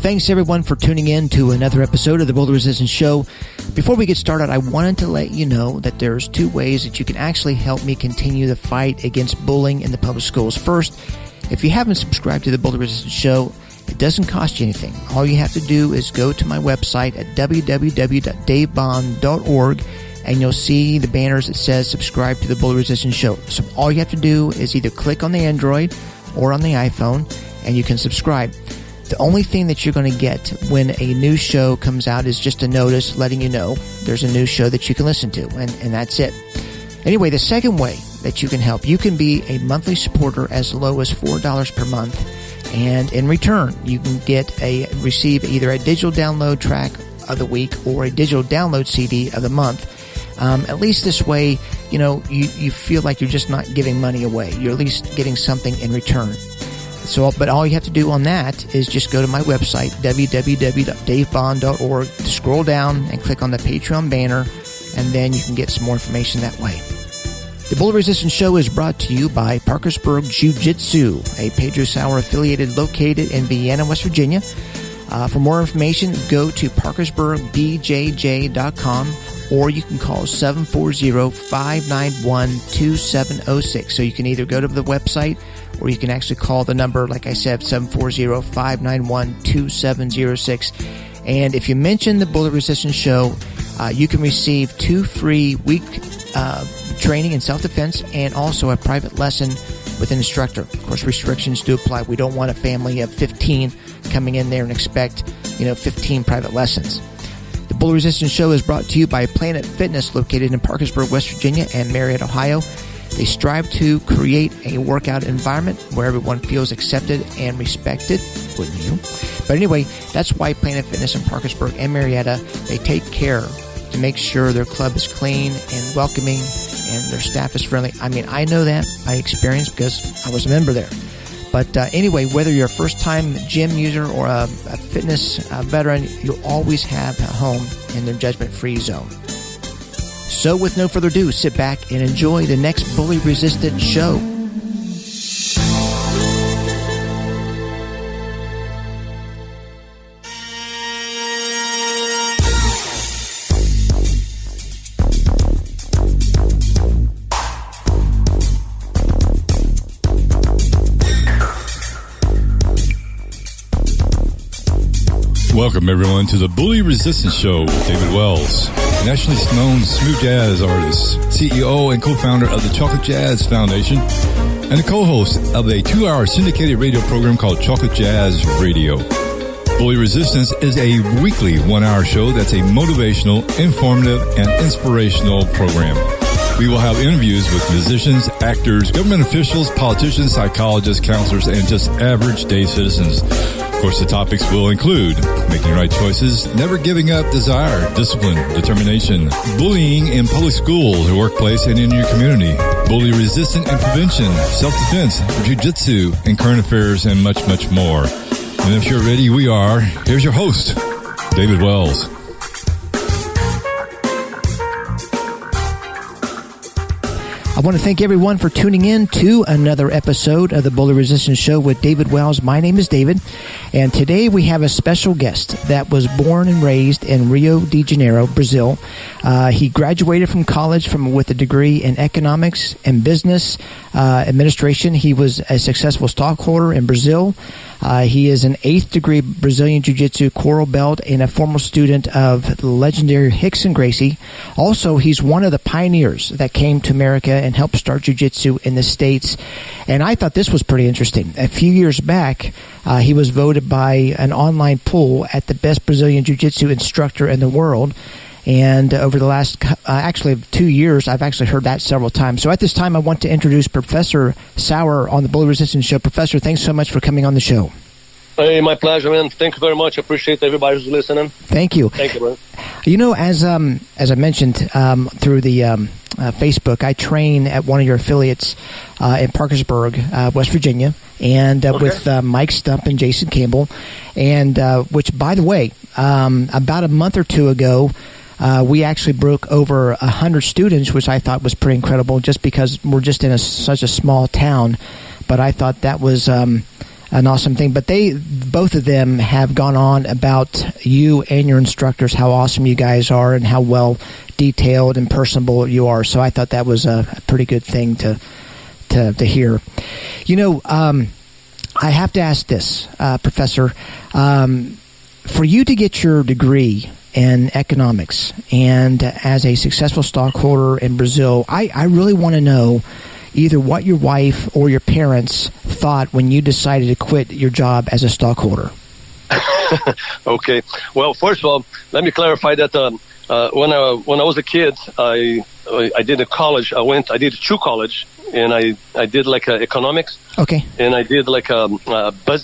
thanks everyone for tuning in to another episode of the Bully Resistance Show. Before we get started, I wanted to let you know that there's two ways that you can actually help me continue the fight against bullying in the public schools. First, if you haven't subscribed to the Bully Resistance Show, it doesn't cost you anything. All you have to do is go to my website at www.davebond.org, and you'll see the banners that says subscribe to the Bully Resistance Show. So all you have to do is either click on the Android or on the iPhone, and you can subscribe. The only thing that you're going to get when a new show comes out is just a notice letting you know there's a new show that you can listen to, and that's it. Anyway, the second way that you can help, you can be a monthly supporter as low as $4 per month, and in return, you can receive either a digital download track of the week or a digital download CD of the month. At least this way, you feel like you're just not giving money away. You're at least getting something in return. But all you have to do on that is just go to my website, www.davebond.org, scroll down and click on the Patreon banner, and then you can get some more information that way. The Bully Resistance Show is brought to you by Parkersburg Jiu Jitsu, a Pedro Sauer affiliated located in Vienna, West Virginia. For more information, go to parkersburgbjj.com, or you can call 740-591-2706. So you can either go to the website, or you can actually call the number, like I said, 740-591-2706. And if you mention the Bully Resistance Show, you can receive 2 free week training in self-defense and also a private lesson with an instructor. Of course, restrictions do apply. We don't want a family of 15 coming in there and expect, 15 private lessons. The Bully Resistance Show is brought to you by Planet Fitness, located in Parkersburg, West Virginia, and Marietta, Ohio. They strive to create a workout environment where everyone feels accepted and respected, wouldn't you? But anyway, that's why Planet Fitness in Parkersburg and Marietta, they take care to make sure their club is clean and welcoming and their staff is friendly. I mean, I know that by experience because I was a member there. But anyway, whether you're a first-time gym user or a fitness veteran, you'll always have a home in their judgment-free zone. So with no further ado, sit back and enjoy the next Bully Resistant Show. Welcome, everyone, to the Bully Resistance Show with David Wells, nationally known smooth jazz artist, CEO and co-founder of the Chocolate Jazz Foundation, and the co-host of a 2-hour syndicated radio program called Chocolate Jazz Radio. Bully Resistance is a weekly 1-hour show that's a motivational, informative, and inspirational program. We will have interviews with musicians, actors, government officials, politicians, psychologists, counselors, and just average day citizens. Of course, the topics will include making right choices, never giving up desire, discipline, determination, bullying in public schools or workplace and in your community, bully resistance and prevention, self-defense, jiu-jitsu, and current affairs, and much, much more. And if you're ready, we are. Here's your host, David Wells. I want to thank everyone for tuning in to another episode of the Bully Resistance Show with David Wells. My name is David, and today we have a special guest that was born and raised in Rio de Janeiro, Brazil. He graduated from college with a degree in economics and business administration. He was a successful stockholder in Brazil. He is an 8th degree Brazilian Jiu-Jitsu coral belt and a former student of the legendary Rickson Gracie. Also, he's one of the pioneers that came to America and helped start Jiu-Jitsu in the States. And I thought this was pretty interesting. A few years back, he was voted by an online poll at the best Brazilian Jiu-Jitsu instructor in the world. And over the last, 2 years, I've actually heard that several times. So at this time, I want to introduce Professor Sauer on the Bully Resistance Show. Professor, thanks so much for coming on the show. Hey, my pleasure, man. Thank you very much. I appreciate everybody who's listening. Thank you. Thank you, man. As I mentioned through the Facebook, I train at one of your affiliates in Parkersburg, West Virginia, and with Mike Stump and Jason Campbell, and which, by the way, about a month or two ago, we actually broke over 100 students, which I thought was pretty incredible, just because we're just in such a small town. But I thought that was an awesome thing. But both of them have gone on about you and your instructors, how awesome you guys are and how well detailed and personable you are. So I thought that was a pretty good thing to hear. I have to ask this, Professor. For you to get your degree in economics and as a successful stockholder in Brazil, I really want to know either what your wife or your parents thought when you decided to quit your job as a stockholder. Okay. Well, first of all, let me clarify that when I was a kid, I did a college. I did 2 college, and I did like economics. Okay. And I did like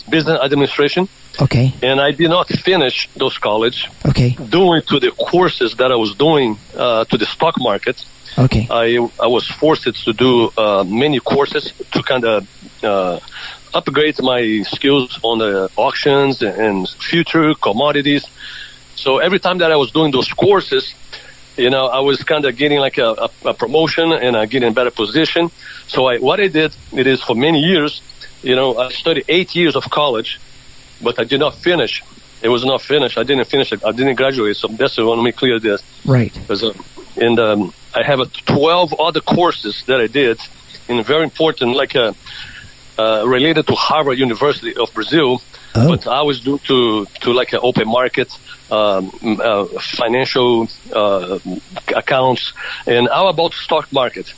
business administration. Okay. And I did not finish those college. Okay. Due to the courses that I was doing to the stock market. Okay. I was forced to do many courses to kind of upgrade my skills on the auctions and future commodities. So every time that I was doing those courses, I was kind of getting like a promotion and getting a better position. So what I did, it is for many years, I studied 8 years of college, but I did not finish. It was not finished. I didn't finish it. I didn't graduate. So that's why I want to make clear this. Right. Because, I have 12 other courses that I did, and very important, like related to Harvard University of Brazil. Oh. But I was due to like an open market, financial accounts, and how about stock market.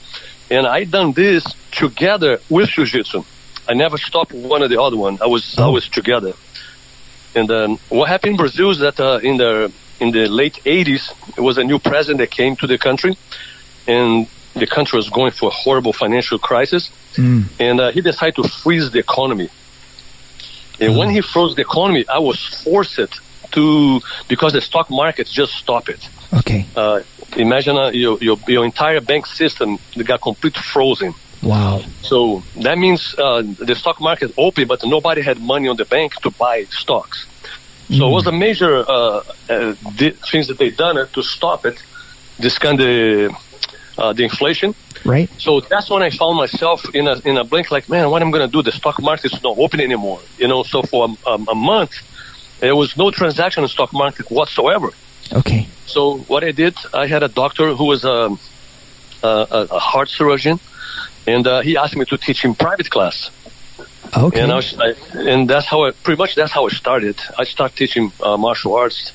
And I done this together with Jiu Jitsu. I never stopped one or the other one. I was together. And what happened in Brazil is that in the late 80s, it was a new president that came to the country, and the country was going for a horrible financial crisis. And he decided to freeze the economy. And when he froze the economy, I was forced to, because the stock market just stopped it. Okay. Imagine your entire bank system got completely frozen. Wow. So that means the stock market opened, but nobody had money on the bank to buy stocks. So it was a major things that they done to stop it, this kind of the inflation. Right. So that's when I found myself in a blink, like, man, what am I going to do? The stock market is not open anymore. So for a month, there was no transaction in the stock market whatsoever. Okay. So what I did, I had a doctor who was a heart surgeon, and he asked me to teach him private class. Okay. And that's how I started. I started teaching martial arts,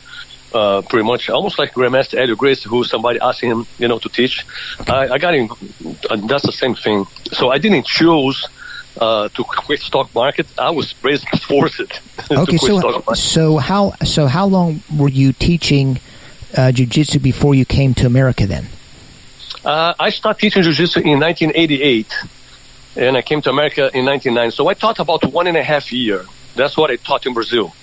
pretty much almost like Grandmaster Pedro Gracie, who somebody asked him, to teach. I got him. That's the same thing. So I didn't choose to quit stock market. I was basically forced to quit stock market. So how long were you teaching jiu-jitsu before you came to America then? I started teaching jiu-jitsu in 1988, and I came to America in 1999. So I taught about 1.5 years. That's what I taught in Brazil.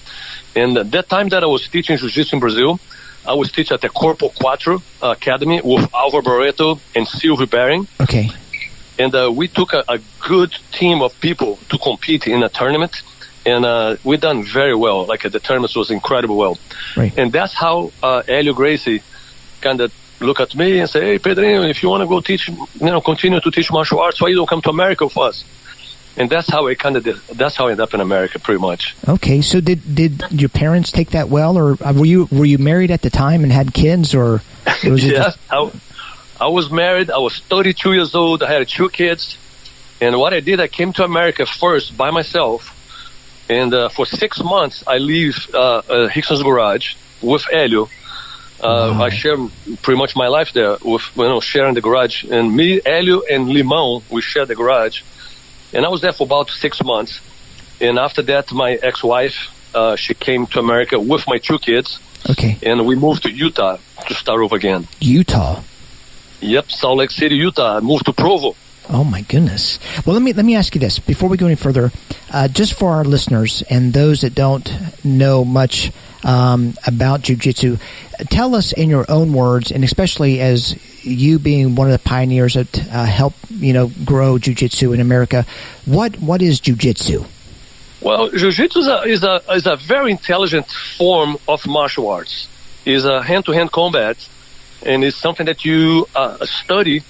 And that time that I was teaching jiu-jitsu in Brazil, I was teaching at the Corpo Quattro Academy with Álvaro Barreto and Silvio Bering. Okay. And we took a good team of people to compete in a tournament, and we done very well. Like the tournament was incredible well. Right. And that's how Helio Gracie kind of look at me and say, "Hey, Pedrinho, if you want to go teach, continue to teach martial arts, why you don't come to America with us?" And that's how I that's how I ended up in America, pretty much. Okay, so did your parents take that well, or were you married at the time and had kids, or was it just... I was married. I was 32 years old. I had 2 kids, and what I did, I came to America first by myself, and for 6 months I leave Rickson's garage with Helio. I share pretty much my life there with sharing the garage, and me, Helio, and Limão, we shared the garage. And I was there for about 6 months. And after that, my ex-wife, she came to America with my 2 kids. Okay. And we moved to Utah to start over again. Utah? Yep, Salt Lake City, Utah. I moved to Provo. Oh, my goodness. Well, let me ask you this. Before we go any further, just for our listeners and those that don't know much about jiu-jitsu, tell us in your own words, and especially as you being one of the pioneers that helped grow jiu-jitsu in America, what is jiu-jitsu? Well, jiu-jitsu is a very intelligent form of martial arts. It's a hand-to-hand combat, and it's something that you study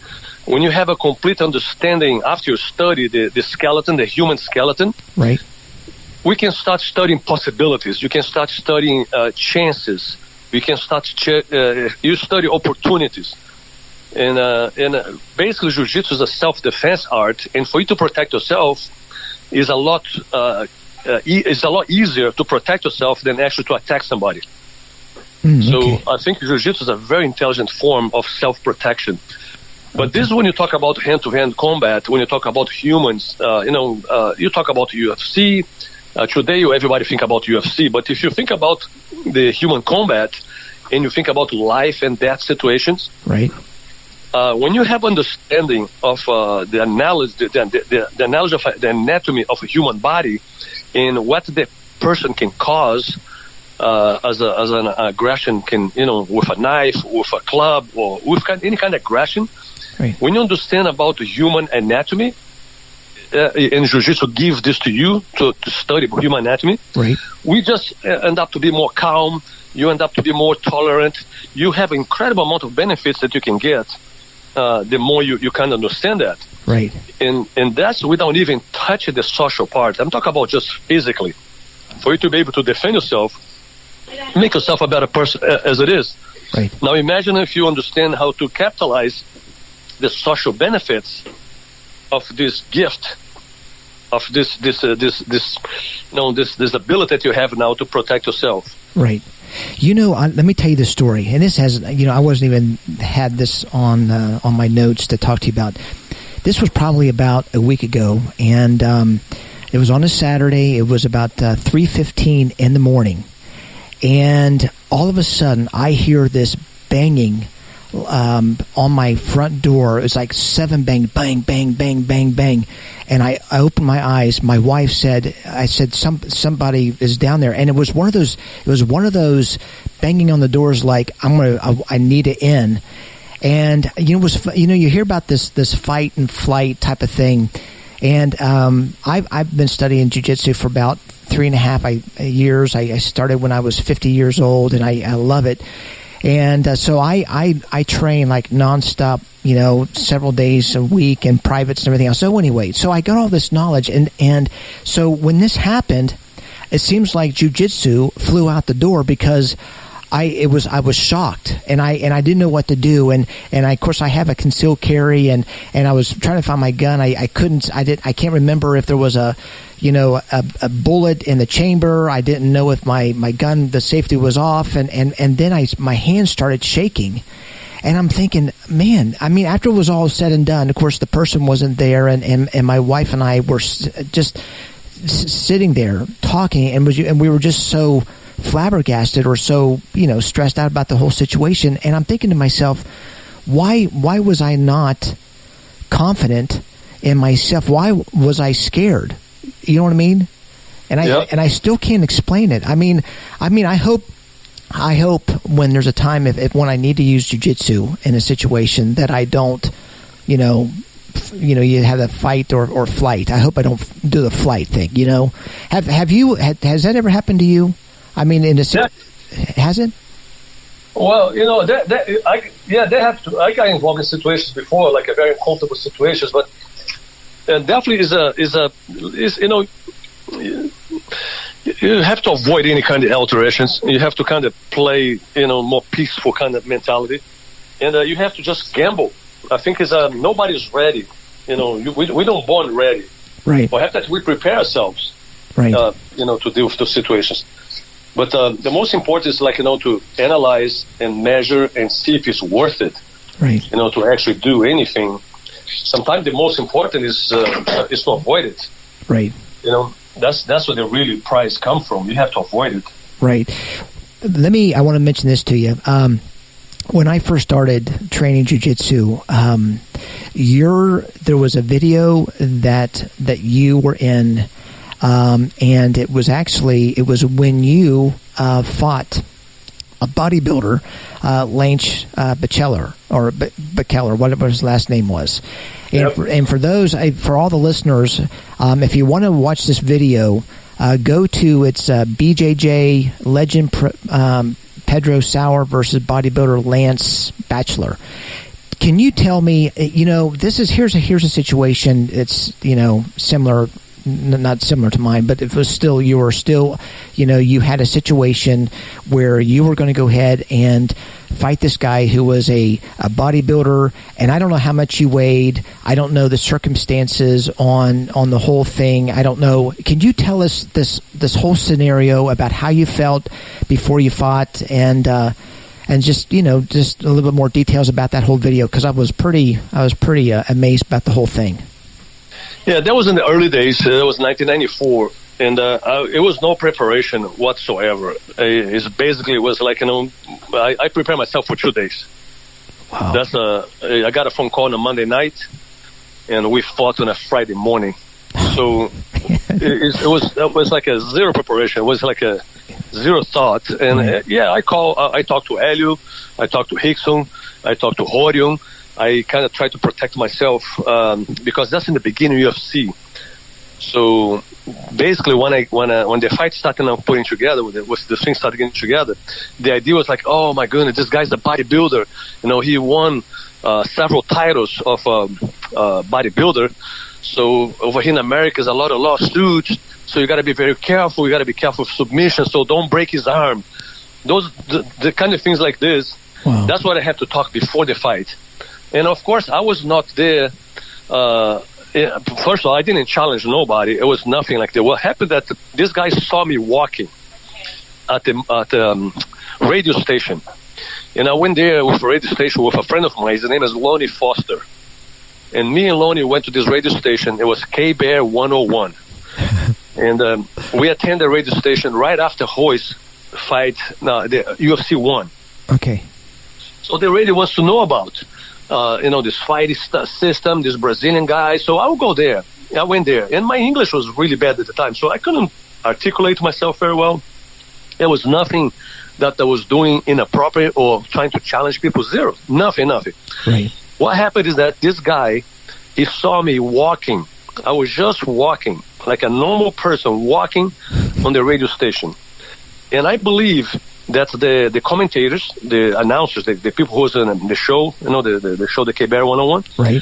when you have a complete understanding after you study the skeleton, the human skeleton. Right. we can start studying possibilities. You can start studying chances. You can start you study opportunities. And basically, Jiu-Jitsu is a self-defense art, and for you to protect yourself is a lot easier to protect yourself than actually to attack somebody. So I think Jiu-Jitsu is a very intelligent form of self-protection. But this is when you talk about hand-to-hand combat, when you talk about humans, you talk about UFC. Today, everybody think about UFC, but if you think about the human combat and you think about life and death situations, right? When you have understanding of the knowledge of the anatomy of a human body and what the person can cause as an aggression can, with a knife, with a club, or with any kind of aggression, right. When you understand about the human anatomy, and Jiu-Jitsu gives this to you to study human anatomy, right. We just end up to be more calm. You end up to be more tolerant. You have incredible amount of benefits that you can get the more you can understand that. Right. And that's without even touching the social part. I'm talking about just physically. For you to be able to defend yourself, make yourself a better person as it is. Right. Now imagine if you understand how to capitalize the social benefits of this gift, of this ability that you have now to protect yourself. Right. Let me tell you the story. And this has, I wasn't even had this on my notes to talk to you about. This was probably about a week ago, and it was on a Saturday. It was about 3:15 in the morning, and all of a sudden I hear this banging on my front door. It was like 7 bang, bang, bang, bang, bang, bang. And I opened my eyes. My wife said, somebody is down there. And it was one of those banging on the doors like, I need it in. And, you hear about this fight and flight type of thing. And I've been studying jiu-jitsu for about 3.5 years. I started when I was 50 years old, and I love it. And so I train like nonstop, several days a week in privates and everything else. So anyway, so I got all this knowledge, and so when this happened, it seems like jiu-jitsu flew out the door because I was shocked, and I didn't know what to do, and of course I have a concealed carry, and I was trying to find my gun. I can't remember if there was a bullet in the chamber. I didn't know if my gun, the safety was off, and then my hands started shaking, and I'm thinking, man, after it was all said and done, of course the person wasn't there, and my wife and I were just sitting there talking, and we were just so flabbergasted or so stressed out about the whole situation. And I'm thinking to myself, why was I not confident in myself? Why was I scared? You know what I mean? And I still can't explain it. I hope when there's a time if when I need to use jiu-jitsu in a situation that I don't you have the fight or flight. I hope I don't do the flight thing. Has that ever happened to you? Has it? Well, they have to. I got involved in situations before, like a very uncomfortable situations, but definitely you have to avoid any kind of alterations. You have to kind of play, more peaceful kind of mentality, and you have to just gamble. I think nobody's ready. We don't born ready. Right. We have that we prepare ourselves. Right. To deal with those situations. But the most important is to analyze and measure and see if it's worth it. Right. To actually do anything. Sometimes the most important is to avoid it. Right. That's where the really prize come from. You have to avoid it. Right. I want to mention this to you. When I first started training jiu-jitsu, there was a video that you were in. And it was when you fought a bodybuilder, Lance Bekeller, whatever his last name was. And for all the listeners, if you want to watch this video, go to it's BJJ legend Pedro Sauer versus bodybuilder Lance Bekeller. Can you tell me, here's a situation that's, similar not similar to mine, but it was still, you were still, you had a situation where you were going to go ahead and fight this guy who was a bodybuilder, and I don't know how much you weighed. I don't know the circumstances on the whole thing. I don't know. Can you tell us this whole scenario about how you felt before you fought, and just just a little bit more details about that whole video, because I was pretty amazed about the whole thing. Yeah, that was in the early days. It was 1994, and it was no preparation whatsoever. It was like, I prepared myself for 2 days. Wow. I got a phone call on a Monday night, and we fought on a Friday morning. So it was like a zero preparation. It was like a zero thought. And I talked to Helio, I talked to Rickson, I talked to Rorion. I kind of tried to protect myself because that's in the beginning of UFC. So basically, when the fight started putting together, when the thing started getting together, the idea was like, oh my goodness, this guy's a bodybuilder. He won several titles of bodybuilder. So over here in America, there's a lot of lawsuits. So you got to be very careful. You got to be careful of submission. So don't break his arm. The kind of things like this. Wow. That's what I had to talk before the fight. And of course, I was not there. First of all, I didn't challenge nobody. It was nothing like that. What happened that this guy saw me walking at the radio station. And I went there with a radio station with a friend of mine. His name is Lonnie Foster. And me and Lonnie went to this radio station. It was K-Bear 101. And we attended the radio station right after Roy's fight, the UFC 1. Okay. So they really wants to know about this fighting system, this Brazilian guy. So I would go there. I went there. And my English was really bad at the time, so I couldn't articulate myself very well. There was nothing that I was doing inappropriate or trying to challenge people. Zero. Nothing. Right. What happened is that this guy, he saw me walking. I was just walking, like a normal person walking on the radio station. And I believe that the commentators, the announcers, the people who was in the show, the show, the K-Bear 101. Right.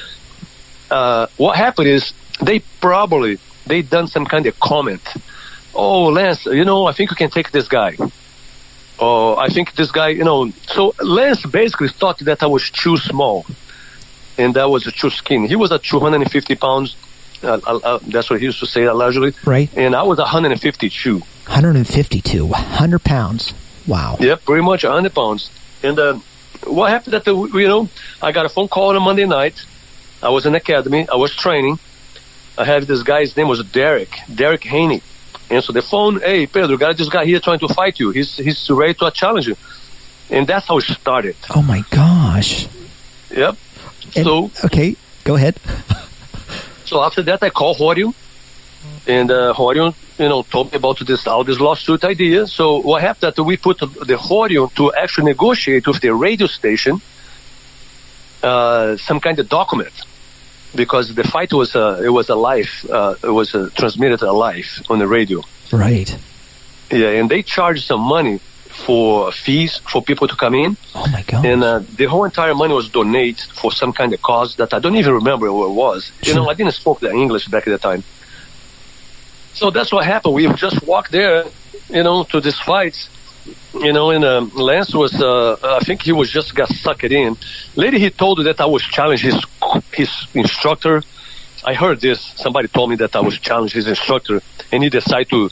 What happened is they done some kind of comment. Oh, Lance, I think you can take this guy. Oh, I think this guy, So Lance basically thought that I was too small. And that was too skinny. He was at 250 pounds. That's what he used to say allegedly. Right. And I was 152. 152. 100 pounds. Wow. Yeah, pretty much 100 pounds. And what happened that, I got a phone call on a Monday night. I was in academy. I was training. I had this guy. His name was Derek Haney. Answered the phone. Hey, Pedro, got this guy here trying to fight you. He's ready to challenge you. And that's how it started. Oh, my gosh. Yep. Okay, go ahead. So after that, I called Rorion. And Rorion, told me about all this lawsuit idea. So what happened that we put the Rorion to actually negotiate with the radio station some kind of document, because the fight was transmitted live on the radio. Right. Yeah, and they charged some money for fees for people to come in. Oh my God. And the whole entire money was donated for some kind of cause that I don't even remember what it was. Sure. I didn't speak the English back at the time. So that's what happened. We just walked there, to this fight, and Lance was, I think he was just got sucked in. Later he told me that I was challenging his instructor. I heard this. Somebody told me that I was challenging his instructor, and he decided to,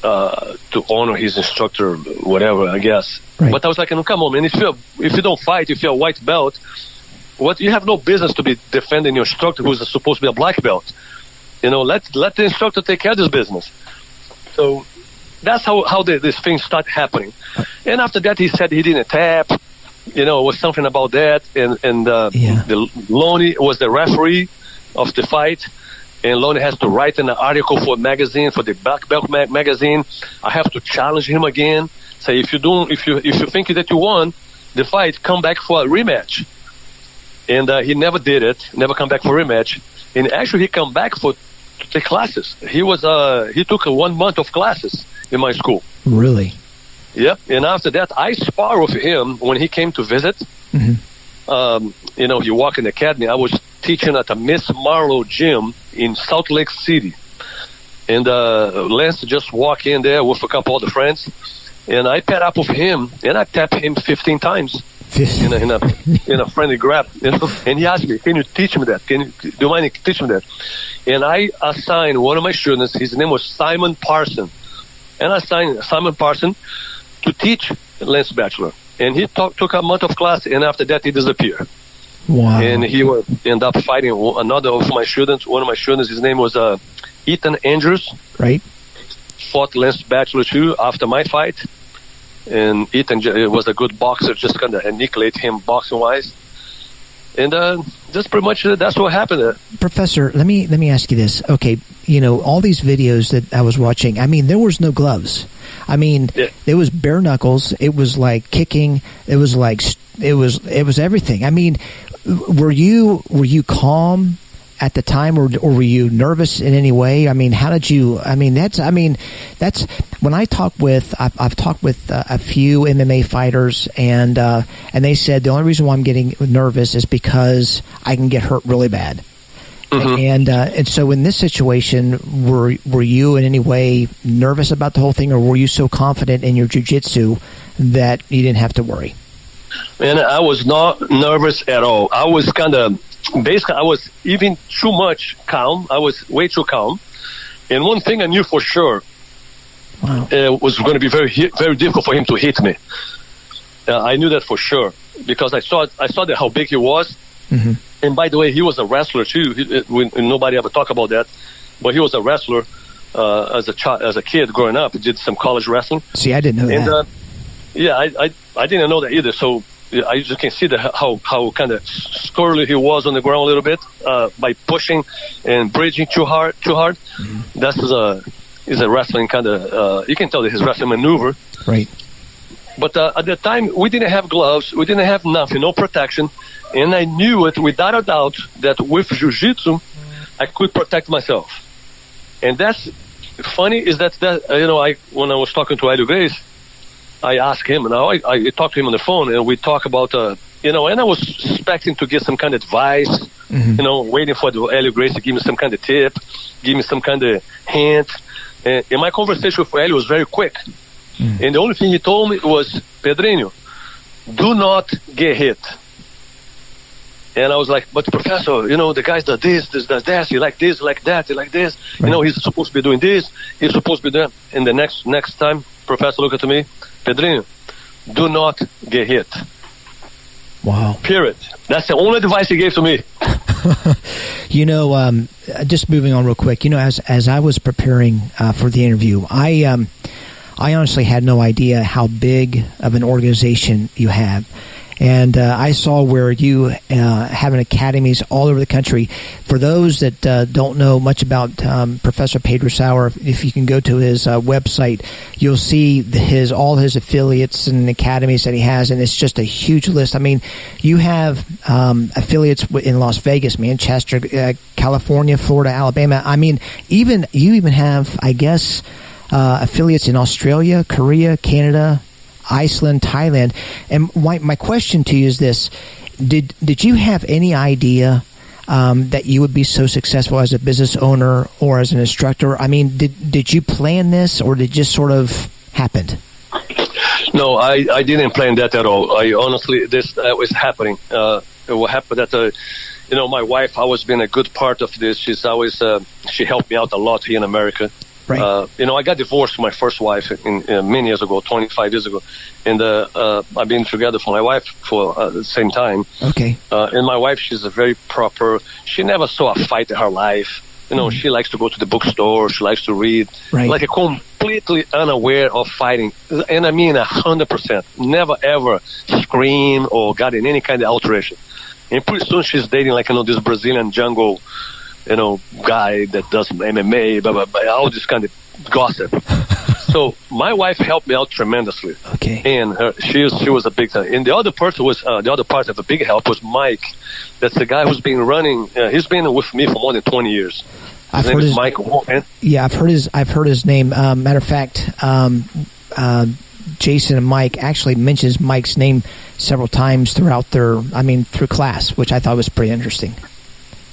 to honor his instructor, whatever, I guess. Right. But I was like, come on, man, if you don't fight, if you're a white belt, you have no business to be defending your instructor who's supposed to be a black belt. Let the instructor take care of this business. So that's how this thing started happening. And after that, he said he didn't tap. It was something about that. And the Lonnie was the referee of the fight. And Lonnie has to write an article for a magazine, for the Black Belt magazine. I have to challenge him again. Say, if you think that you won the fight, come back for a rematch. And he never did it. Never come back for a rematch. And actually, he come back to take classes. He took 1 month of classes in my school. Really? Yep. And after that, I spar with him when he came to visit. Mm-hmm. He walked in the academy. I was teaching at a Miss Marlowe gym in Salt Lake City. And Lance just walked in there with a couple other friends, and I paired up with him, and I tapped him 15 times in a friendly grab. You know? And he asked me, "Can you teach me that? Do you mind teaching me that?" And I assigned one of my students. His name was Simon Parson, and I assigned Simon Parson to teach Lance Bachelor. And he took a month of class, and after that he disappeared. Wow! And he would end up fighting another of my students. One of my students, his name was Ethan Andrews. Right. Fought Lance Bachelor too after my fight, and Ethan was a good boxer, just kind of annihilate him boxing wise, and just pretty much that's what happened. Professor, let me ask you this. Okay, you know, all these videos that I was watching, I mean, there was no gloves. I mean, It was bare knuckles. It was like kicking. It was like it was everything. I mean, were you calm at the time, or were you nervous in any way? I mean, how did you? I mean, that's when I've talked with a few MMA fighters, and they said the only reason why I'm getting nervous is because I can get hurt really bad. Mm-hmm. And so in this situation, were you in any way nervous about the whole thing, or were you so confident in your jiu-jitsu that you didn't have to worry? And I was not nervous at all. I was kind of. Basically, I was even too much calm. I was way too calm. And one thing I knew for sure, was going to be very difficult for him to hit me. I knew that for sure because I saw that how big he was. Mm-hmm. And by the way, he was a wrestler too. Nobody ever talk about that, but he was a wrestler as a kid growing up. He did some college wrestling. See, I didn't know that. I didn't know that either. So. I just can see how kind of squirrely he was on the ground a little bit by pushing and bridging too hard. Mm-hmm. That is a wrestling kind of you can tell that his wrestling maneuver. Right. But at the time we didn't have gloves, we didn't have nothing, no protection, and I knew it without a doubt that with jiu-jitsu I could protect myself. And that's funny is that when I was talking to Pedro Gracie, I asked him, and I talked to him on the phone, and we talk about, and I was expecting to get some kind of advice, mm-hmm. Waiting for Helio Gracie to give me some kind of tip, give me some kind of hint. And my conversation with Helio was very quick. Mm-hmm. And the only thing he told me was, Pedrinho, do not get hit. And I was like, but Professor, the guys does this, does that, he like this, like that, he like this. Right. He's supposed to be doing this, he's supposed to be doing. And the next time, Professor looked at me, Pedrinho, do not get hit. Wow. Period. That's the only advice he gave to me. Just moving on real quick, as I was preparing for the interview, I honestly had no idea how big of an organization you have. And I saw where you have academies all over the country. For those that don't know much about Professor Pedro Sauer, if you can go to his website, you'll see all his affiliates and academies that he has, and it's just a huge list. I mean, you have affiliates in Las Vegas, Manchester, California, Florida, Alabama. I mean, you even have, I guess, affiliates in Australia, Korea, Canada, Iceland, Thailand. And my question to you is this: Did you have any idea that you would be so successful as a business owner or as an instructor? I mean, did you plan this, or did it just sort of happened? No, I didn't plan that at all. I honestly, this was happening. What happened that my wife always been a good part of this. She's always she helped me out a lot here in America. Right. I got divorced from my first wife many years ago, 25 years ago. And I've been together for my wife for the same time. Okay. And my wife, she's a very proper, she never saw a fight in her life. She likes to go to the bookstore. She likes to read. Right. Like a completely unaware of fighting. And I mean 100%. Never ever scream or got in any kind of alteration. And pretty soon she's dating this Brazilian jungle guy that does MMA, blah, blah, blah, all this kind of gossip. So my wife helped me out tremendously. Okay. And she was a big time. And the other part of a big help was Mike. That's the guy who's been running. He's been with me for more than 20 years. I've heard his Mike. Yeah, I've heard his name. Matter of fact, Jason and Mike actually mentions Mike's name several times through class, which I thought was pretty interesting.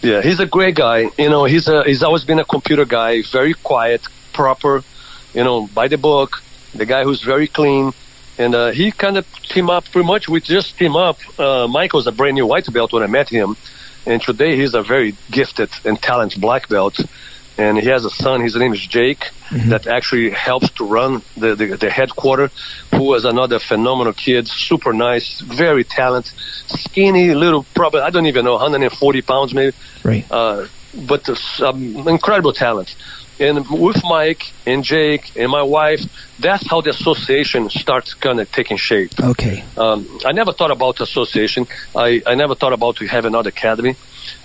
Yeah, he's a great guy. You know, he's always been a computer guy, very quiet, proper, you know, by the book, the guy who's very clean. And he kind of team up pretty much. We just team up. Michael's a brand new white belt when I met him. And today he's a very gifted and talented black belt. And he has a son, his name is Jake, that actually helps to run the headquarters, who is another phenomenal kid, super nice, very talented, skinny, little, probably, I don't even know, 140 pounds maybe. Right. But incredible talent. And with Mike and Jake and my wife, that's how the association starts kind of taking shape. Okay. I never thought about association. I never thought about to have another academy.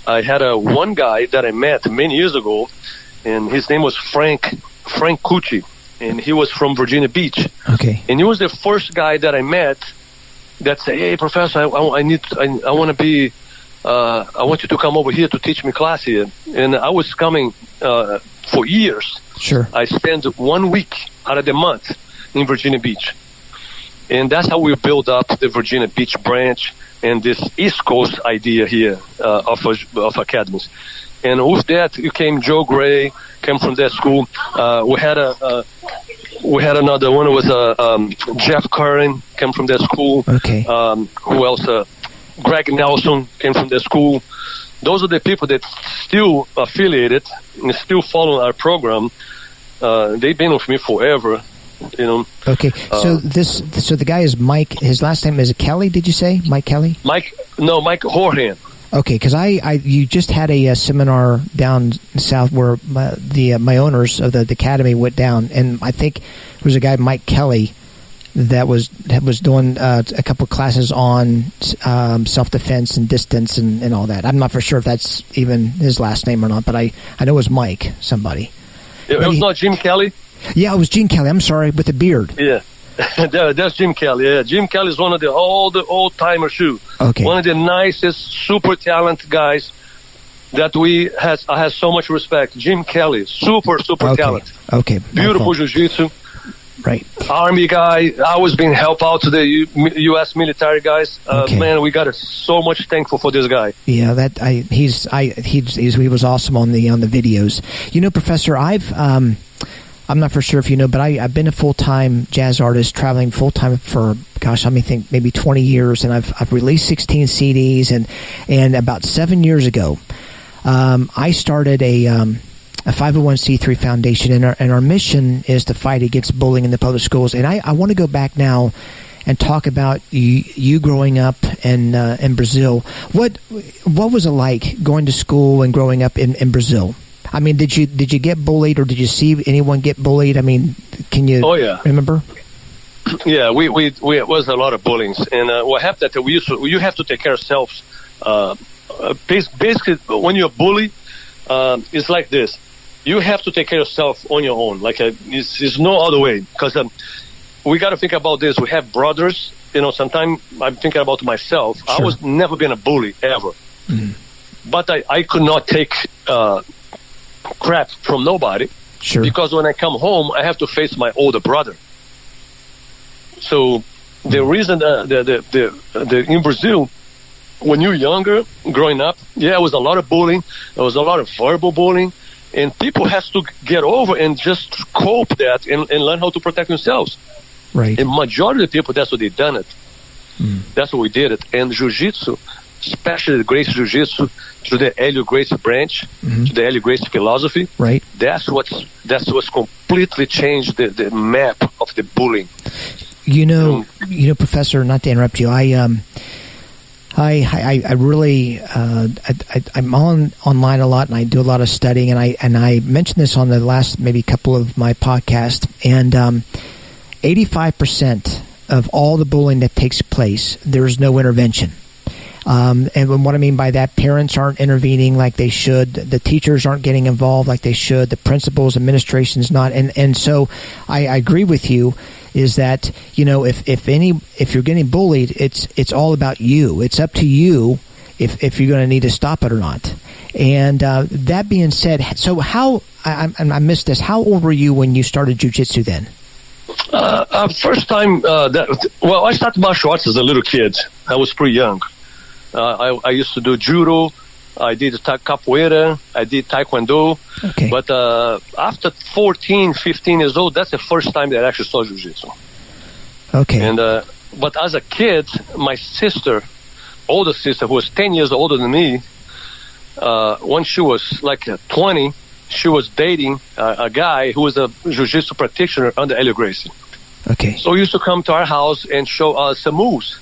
I had one guy that I met many years ago, and his name was Frank Cucci, and he was from Virginia Beach. Okay. And he was the first guy that I met that said, "Hey, Professor, I want you to come over here to teach me class here." And I was coming for years. Sure. I spent 1 week out of the month in Virginia Beach. And that's how we build up the Virginia Beach branch and this East Coast idea here of academies. And with that, you came Joe Gray, came from that school. We had another one. It was Jeff Curran, came from that school. Okay. Who else? Greg Nelson came from that school. Those are the people that still affiliated and still following our program. They've been with me forever, you know. Okay, so the guy is Mike. His last name is Kelly. Did you say Mike Kelly? Mike Horhan. Okay, because you just had a seminar down south where my owners of the academy went down, and I think there was a guy Mike Kelly that was doing a couple of classes on self-defense and distance and all that. I'm not for sure if that's even his last name or not, but I know it was Mike somebody. It was not Jim Kelly? Yeah, it was Gene Kelly. I'm sorry, with the beard. Yeah. That's Jim Kelly. Yeah, Jim Kelly is one of the old-timers too. Okay. One of the nicest, super talented guys that I have so much respect. Jim Kelly, super talented. Okay. Beautiful jiu-jitsu. Right. Army guy, always been help out to the U.S. military guys. Okay. Man, we got so much thankful for this guy. Yeah, he was awesome on the videos. You know, Professor, I'm not for sure if you know, but I've been a full-time jazz artist, traveling full-time for maybe 20 years, and I've released 16 CDs, and about 7 years ago, I started a 501c3 foundation, and our mission is to fight against bullying in the public schools. And I want to go back now and talk about you growing up in Brazil. What was it like going to school and growing up in Brazil? I mean, did you get bullied, or did you see anyone get bullied? I mean, can you remember? Yeah, we it was a lot of bullying, and what happened that you have to take care of yourselves. Basically, when you're bullied, it's like this. You have to take care of yourself on your own. Like it's no other way, because we got to think about this. We have brothers. You know, sometimes I'm thinking about myself. Sure. I was never been a bully ever, but I could not take crap from nobody. Sure. Because when I come home, I have to face my older brother. So the reason the in Brazil, when you're younger, growing up, it was a lot of bullying. There was a lot of verbal bullying. And people have to get over and just cope that and learn how to protect themselves. Right. And majority of the people, that's what they done it. That's what we did it. And Jiu-Jitsu, especially the Gracie Jiu-Jitsu, to the Helio Gracie branch, to the Helio Gracie philosophy. Right. That's what's completely changed the map of the bullying. You know, Professor, not to interrupt you, I really I'm online a lot, and I do a lot of studying, and I mentioned this on the last maybe couple of my podcasts, and 85% of all the bullying that takes place, there's no intervention. And what I mean by that, parents aren't intervening like they should. The teachers aren't getting involved like they should. The principals, administration's not. And so I agree with you, is that, you know, if you're getting bullied, it's all about you. It's up to you if you're going to need to stop it or not. And that being said, so I missed this. How old were you when you started jiu-jitsu then? First time, I started martial arts as a little kid. I was pretty young. I used to do judo, I did capoeira, I did taekwondo. Okay. But after 14, 15 years old, that's the first time that I actually saw jiu-jitsu. Okay. And but as a kid, my sister, older sister, who was 10 years older than me, when she was like 20, she was dating a guy who was a jiu-jitsu practitioner under Helio Gracie. Okay. So he used to come to our house and show us some moves.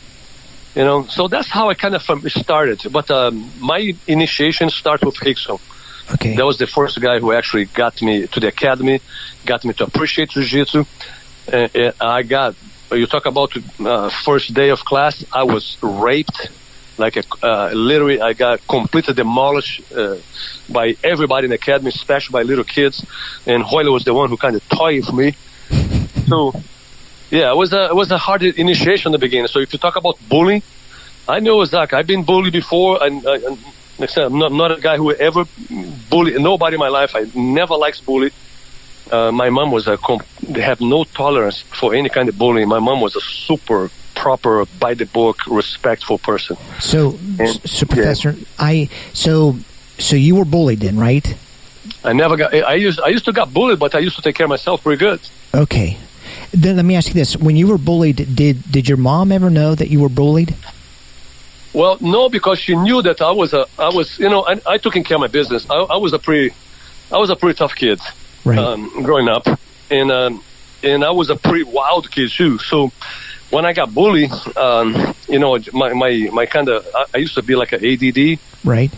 You know, so that's how I kind of started. But my initiation started with Rickson. Okay. That was the first guy who actually got me to the academy, got me to appreciate jiu-jitsu. You talk about first day of class, I was raped. Literally, I got completely demolished by everybody in the academy, especially by little kids. And Hoyle was the one who kind of toyed with me. So, yeah, it was a hard initiation in the beginning. So if you talk about bullying, I know, Zach, I've been bullied before. And like I said, I'm not a guy who ever bullied nobody in my life. I never liked bullying. My mom was they have no tolerance for any kind of bullying. My mom was a super proper, by the book, respectful person. So Professor, yeah. So you were bullied then, right? I used to get bullied, but I used to take care of myself pretty good. Okay. Then let me ask you this: when you were bullied, did your mom ever know that you were bullied? Well, no, because she knew that I was I took care of my business. I was a pretty tough kid, right. Growing up, and I was a pretty wild kid too. So when I got bullied, my kind of, I used to be like an ADD, right.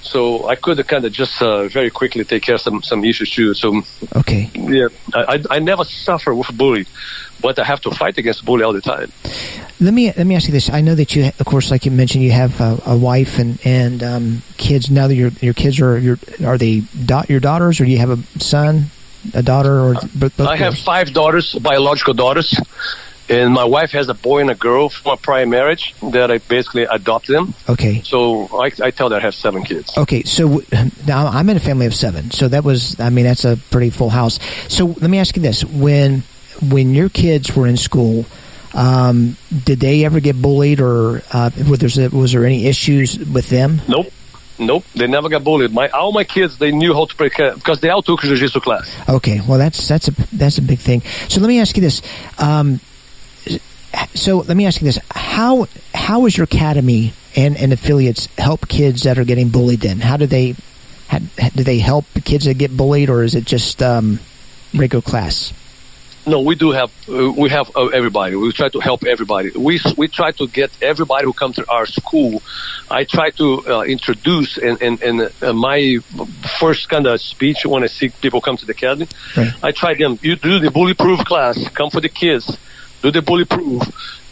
So I could kind of just very quickly take care of some issues too. So okay, yeah, I never suffer with bullying, but I have to fight against bully all the time. Let me ask you this. I know that you, of course, like you mentioned, you have a wife and kids. Now that your kids are they your daughters, or do you have a son, a daughter, or both? I have 5 daughters, biological daughters. And my wife has a boy and a girl from a prior marriage that I basically adopted them. Okay. So I tell that I have 7 kids. Okay, so now I'm in a family of 7. So that's a pretty full house. So let me ask you this. When your kids were in school, did they ever get bullied, or was there any issues with them? Nope, they never got bullied. All my kids, they knew how to play because they all took jiu-jitsu class. Okay, well that's a big thing. So let me ask you this. How is your academy and affiliates help kids that are getting bullied? Then how do they help the kids that get bullied, or is it just regular class? No, we have everybody. We try to help everybody. We try to get everybody who comes to our school. I try to introduce in my first kind of speech when I see people come to the academy. Right. I try them. You do the bully-proof class. Come for the kids. Do the bully-proof.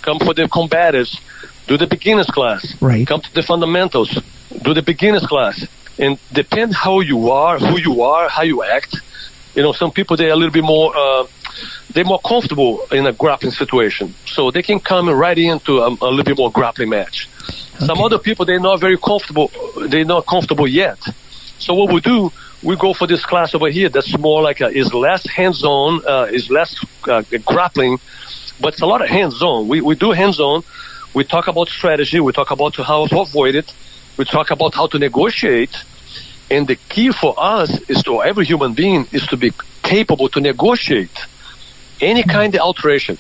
Come for the combatives. Do the beginners class. Right. Come to the fundamentals. Do the beginners class. And depend how you are, who you are, how you act. Some people, they're a little bit more, they're more comfortable in a grappling situation. So they can come right into a little bit more grappling match. Okay. Some other people, they're not very comfortable. They're not comfortable yet. So what we do, we go for this class over here that's more like is less hands-on, is less grappling, but it's a lot of hands-on. We do hands-on. We talk about strategy. We talk about how to avoid it. We talk about how to negotiate. And the key for us is to every human being is to be capable to negotiate any kind of alteration,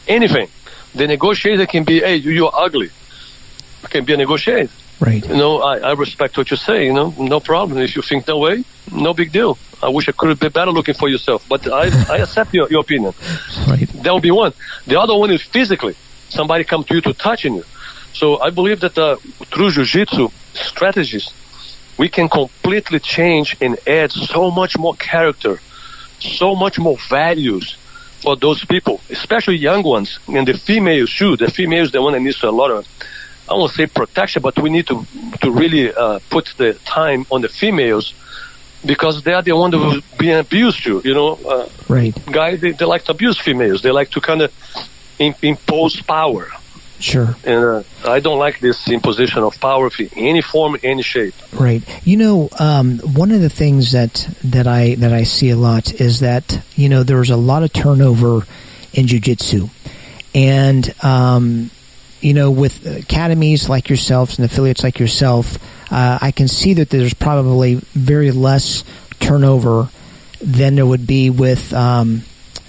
anything. The negotiator can be, hey, you're ugly. It can be a negotiator. Right. I respect what you say, no problem. If you think that way, no big deal. I wish I could be better looking for yourself, but I accept your opinion. Right. That will be one. The other one is physically. Somebody come to you to touching you. So I believe that through jiu-jitsu strategies, we can completely change and add so much more character, so much more values for those people, especially young ones. And the females too. The females, the one that needs a lot of, I won't say protection, but we need to really put the time on the females because they are the one who's being abused too. Right. Guys, they like to abuse females. They like to kind of impose power. Sure. And I don't like this imposition of power in any form, any shape. Right. One of the things that I see a lot is that there's a lot of turnover in jiu-jitsu, and with academies like yourselves and affiliates like yourself, I can see that there's probably very less turnover than there would be with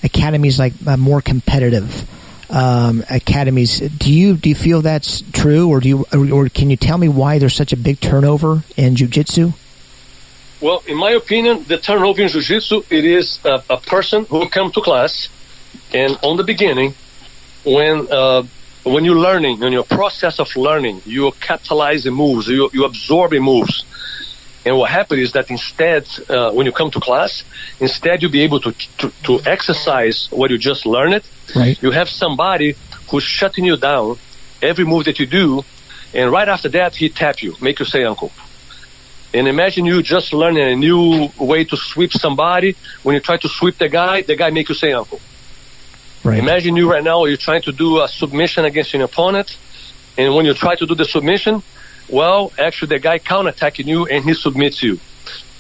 academies like more competitive academies. Do you feel that's true, or can you tell me why there's such a big turnover in jiu-jitsu? Well, in my opinion, the turnover in jiu-jitsu, it is a person who comes to class, and on the beginning, when you're learning, in your process of learning, you capitalize the moves, you absorb the moves. And what happens is that instead, when you come to class, instead you'll be able to exercise what you just learned. Right. You have somebody who's shutting you down every move that you do, and right after that, he tap you, make you say uncle. And imagine you just learning a new way to sweep somebody. When you try to sweep the guy make you say uncle. Right. Imagine you right now, you're trying to do a submission against your opponent, and when you try to do the submission, well, actually the guy counterattacking you and he submits you.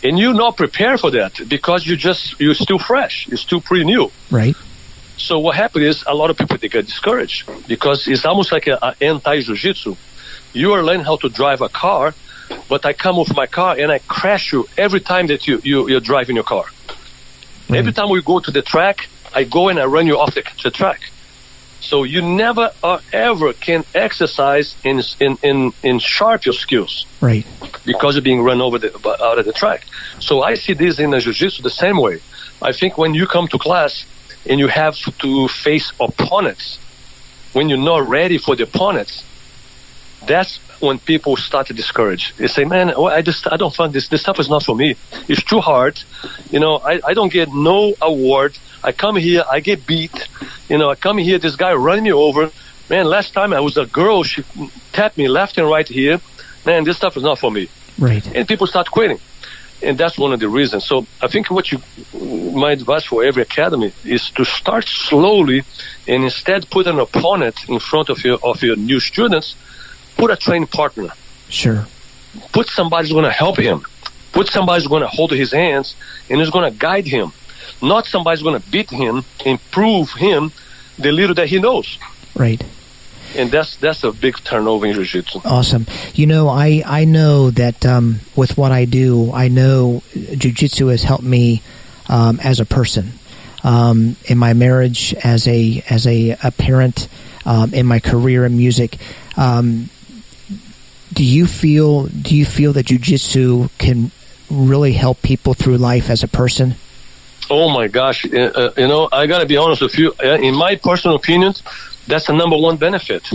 And you're not prepared for that because you're still fresh. You're still pretty new. Right. So what happens is a lot of people, they get discouraged because it's almost like an anti-jiu-jitsu. You are learning how to drive a car, but I come with my car and I crash you every time that you're driving your car. Right. Every time we go to the track, I go and I run you off the track. So you never or ever can exercise in sharp your skills. Right. Because you're being run over out of the track. So I see this in the jiu-jitsu the same way. I think when you come to class and you have to face opponents, when you're not ready for the opponents, that's when people start to discourage. They say, man, I don't find this stuff is not for me. It's too hard. I don't get no award. I come here, I get beat. I come here, this guy running me over. Man, last time I was a girl, she tapped me left and right here. Man, this stuff is not for me. Right. And people start quitting. And that's one of the reasons. So I think my advice for every academy is to start slowly and instead put an opponent in front of your new students, put a training partner. Sure. Put somebody who's going to help him. Put somebody who's going to hold his hands and is going to guide him. Not somebody who's going to beat him and prove him the little that he knows. Right. And that's a big turnover in jiu-jitsu. Awesome. I know that with what I do, I know jiu-jitsu has helped me as a person, in my marriage, as a parent, in my career in music. Do you feel that jiu-jitsu can really help people through life as a person? Oh my gosh! I gotta be honest with you. In my personal opinion, that's the number one benefit.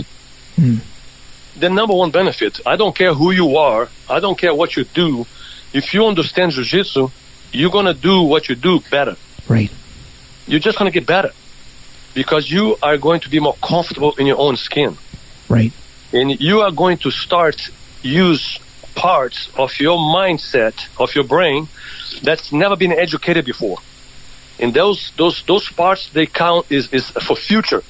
The number one benefit. I don't care who you are. I don't care what you do. If you understand jiu-jitsu, you're gonna do what you do better. Right. You're just gonna get better because you are going to be more comfortable in your own skin. Right. And you are going to start use parts of your mindset, of your brain, that's never been educated before. And those parts, they count is for future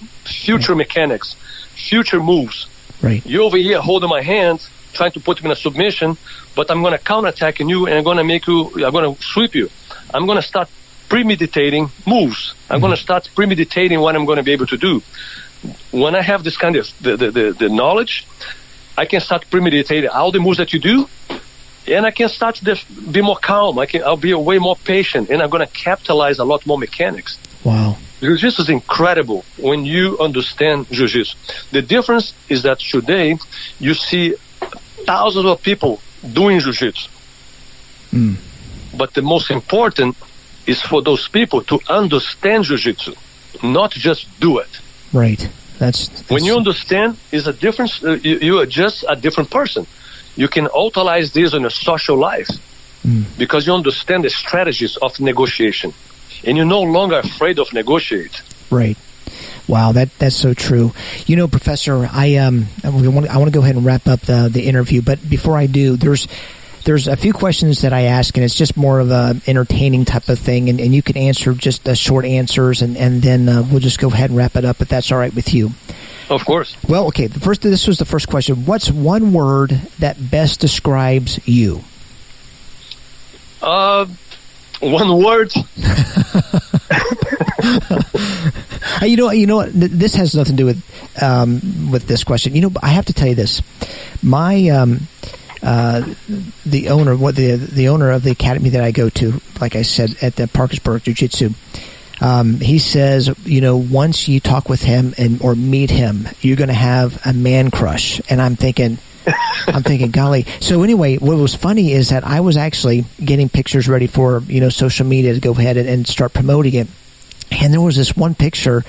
mechanics, future moves. Right. You over here holding my hand, trying to put me in a submission, but I'm going to counterattack you and I'm going to sweep you. I'm going to start premeditating moves. I'm going to start premeditating what I'm going to be able to do. When I have this kind of the knowledge, I can start premeditating all the moves that you do, and I can start to be more calm. I'll be way more patient, and I'm going to capitalize a lot more mechanics. Wow. Jiu-Jitsu is incredible when you understand Jiu-Jitsu. The difference is that today you see thousands of people doing Jiu-Jitsu. But the most important is for those people to understand Jiu-Jitsu, not just do it. Right. That's when you understand, is a difference. You are just a different person. You can utilize this in a social life because you understand the strategies of negotiation, and you're no longer afraid of negotiate. Right. Wow, that's so true. Professor, I want to go ahead and wrap up the interview, but before I do, there's a few questions that I ask, and it's just more of a entertaining type of thing, and you can answer just short answers, and then we'll just go ahead and wrap it up if that's all right with you. Of course. Well, okay. This was the first question. What's one word that best describes you? One word. You know what? This has nothing to do with this question. I have to tell you this. My the owner of the academy that I go to, like I said, at the Parkersburg Jiu Jitsu. He says, once you talk with him or meet him, you're going to have a man crush. And I'm thinking, golly. So anyway, what was funny is that I was actually getting pictures ready for, social media to go ahead and start promoting it. And there was this one picture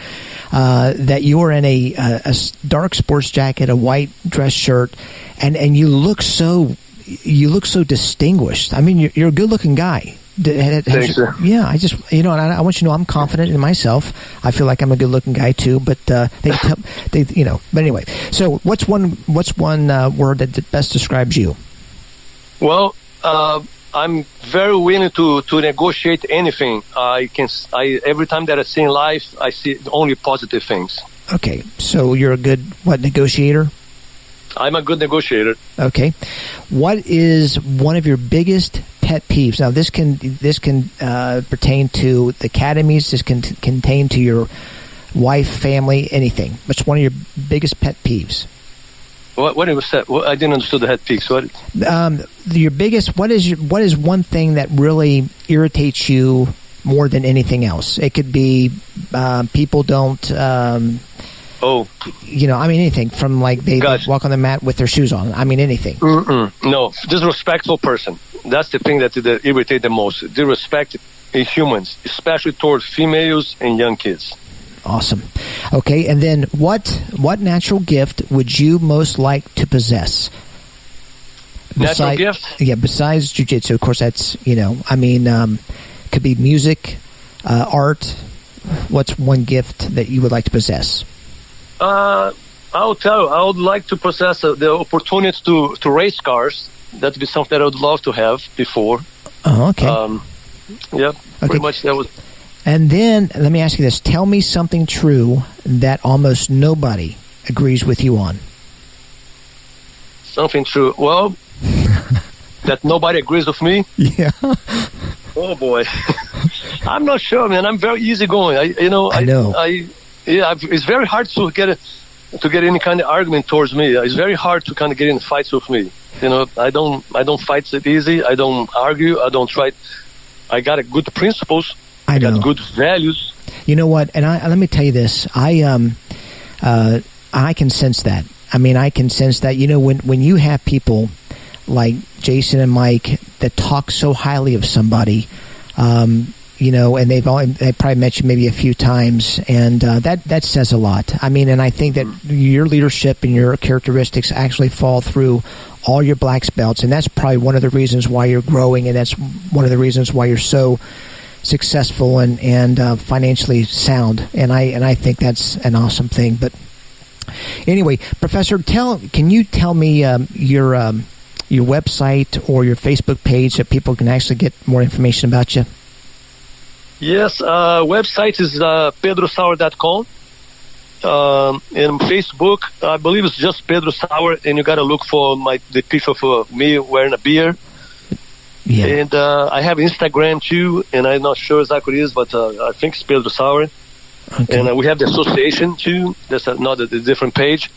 that you were in a dark sports jacket, a white dress shirt, and you look so distinguished. I mean, you're a good-looking guy. Thanks, sir. Yeah, I just, and I want you to know I'm confident in myself. I feel like I'm a good-looking guy too. But But anyway. So what's one word that best describes you? Well, I'm very willing to negotiate anything. Every time that I see in life, I see only positive things. Okay, so you're a good negotiator? I'm a good negotiator. Okay, what is one of your biggest pet peeves? Now, this can pertain to the academies. This can contain to your wife, family, anything. What's one of your biggest pet peeves? What was that? I didn't understand the pet peeves. What? Your biggest. What is one thing that really irritates you more than anything else? It could be people don't. Anything from like they walk on the mat with their shoes on. I mean, anything. No, disrespectful person. That's the thing that irritates the most. Disrespect in humans, especially toward females and young kids. Awesome. Okay, and then what natural gift would you most like to possess? Natural gift? Yeah, besides jiu-jitsu. Of course, that's, could be music, art. What's one gift that you would like to possess? I'll tell you, I would like to possess the opportunity to race cars. That would be something that I would love to have before. Oh, okay. Pretty much that was... And then, let me ask you this. Tell me something true that almost nobody agrees with you on. Something true. Well, that nobody agrees with me? Yeah. Oh, boy. I'm not sure, man. I'm very easygoing. I know. It's very hard to get any kind of argument towards me. It's very hard to kind of get in fights with me. I don't fight it easy. I don't argue. I don't try. I got good principles. I got good values. You know what? And let me tell you this. I can sense that. I mean, I can sense that. When you have people like Jason and Mike that talk so highly of somebody, and they probably met you maybe a few times, and that says a lot. I mean, and I think that your leadership and your characteristics actually fall through all your black belts, and that's probably one of the reasons why you're growing, and that's one of the reasons why you're so successful and financially sound. And I think that's an awesome thing. But anyway, Professor, can you tell me your website or your Facebook page so people can actually get more information about you? Yes, website is pedrosauer.com. And Facebook, I believe it's just Pedro Sauer, and you got to look for the picture of me wearing a beer. Yeah. And I have Instagram too, and I'm not sure exactly what it is, but I think it's Pedro Sauer. Okay. And we have the association too. That's another different page.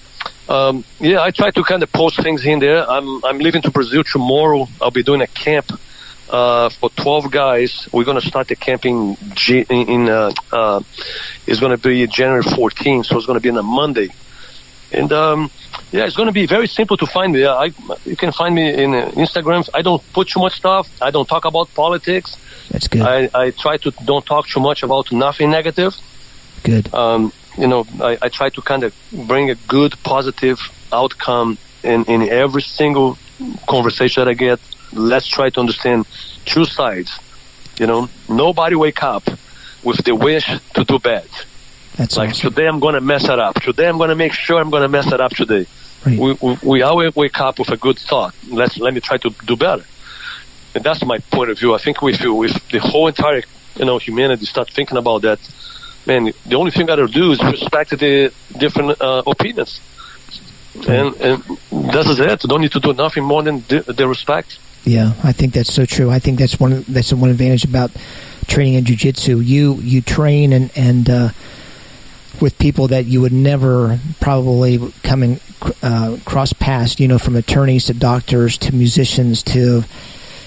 I try to kind of post things in there. I'm leaving to Brazil tomorrow. I'll be doing a camp for 12 guys. We're going to start the camp it's going to be January 14th, so it's going to be on a Monday. And it's going to be very simple to find me. You can find me in Instagram. I don't put too much stuff. I don't talk about politics. That's good. I try to don't talk too much about nothing negative. Good. I try to kind of bring a good, positive outcome in every single conversation that I get. Let's try to understand two sides. Nobody wake up with the wish to do bad. That's like awesome. Today I'm going to mess it up. Today I'm going to make sure I'm going to mess it up today. Right. We always wake up with a good thought. Let me try to do better. And that's my point of view. I think if the whole entire humanity start thinking about that, man, the only thing I gotta do is respect the different opinions. And this is it. You don't need to do nothing more than the respect. Yeah, I think that's so true. I think that's one advantage about training in jiu-jitsu. You train and with people that you would never probably come in cross paths, from attorneys to doctors to musicians to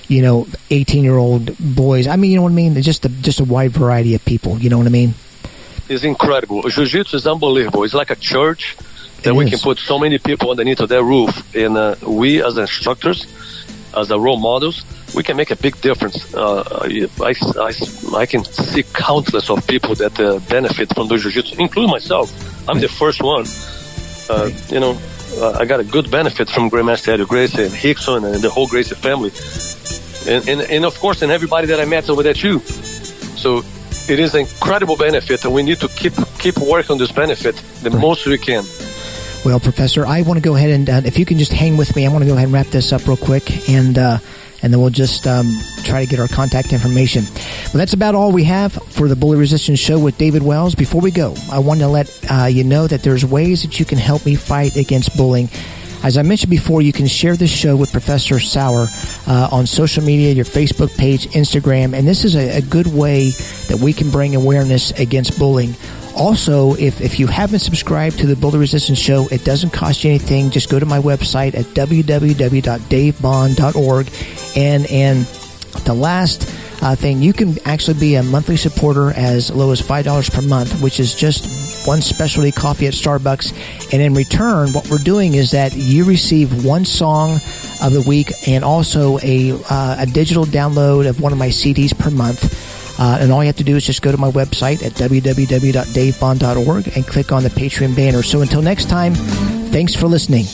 18-year-old boys. I mean, you know what I mean? Just a wide variety of people. You know what I mean? It's incredible. Jiu-Jitsu is unbelievable. It's like a church that we can put so many people underneath of their roof. And we, as instructors, as the role models, we can make a big difference. I can see countless of people that benefit from the Jiu-Jitsu, including myself. I'm the first one. I got a good benefit from Grandmaster Pedro Gracie and Rickson and the whole Gracie family. And of course, and everybody that I met over there too. So it is an incredible benefit, and we need to keep working on this benefit the most we can. Well, Professor, I want to go ahead and if you can just hang with me, I want to go ahead and wrap this up real quick, and then we'll just try to get our contact information. Well, that's about all we have for the Bully Resistance Show with David Wells. Before we go, I want to let you know that there's ways that you can help me fight against bullying. As I mentioned before, you can share this show with Professor Sauer on social media, your Facebook page, Instagram, and this is a good way that we can bring awareness against bullying. Also, if you haven't subscribed to the Bully Resistance Show, it doesn't cost you anything. Just go to my website at www.davebond.org. And the last thing, you can actually be a monthly supporter as low as $5 per month, which is just one specialty coffee at Starbucks. And in return, what we're doing is that you receive one song of the week and also a digital download of one of my CDs per month. And all you have to do is just go to my website at www.davebond.org and click on the Patreon banner. So until next time, thanks for listening.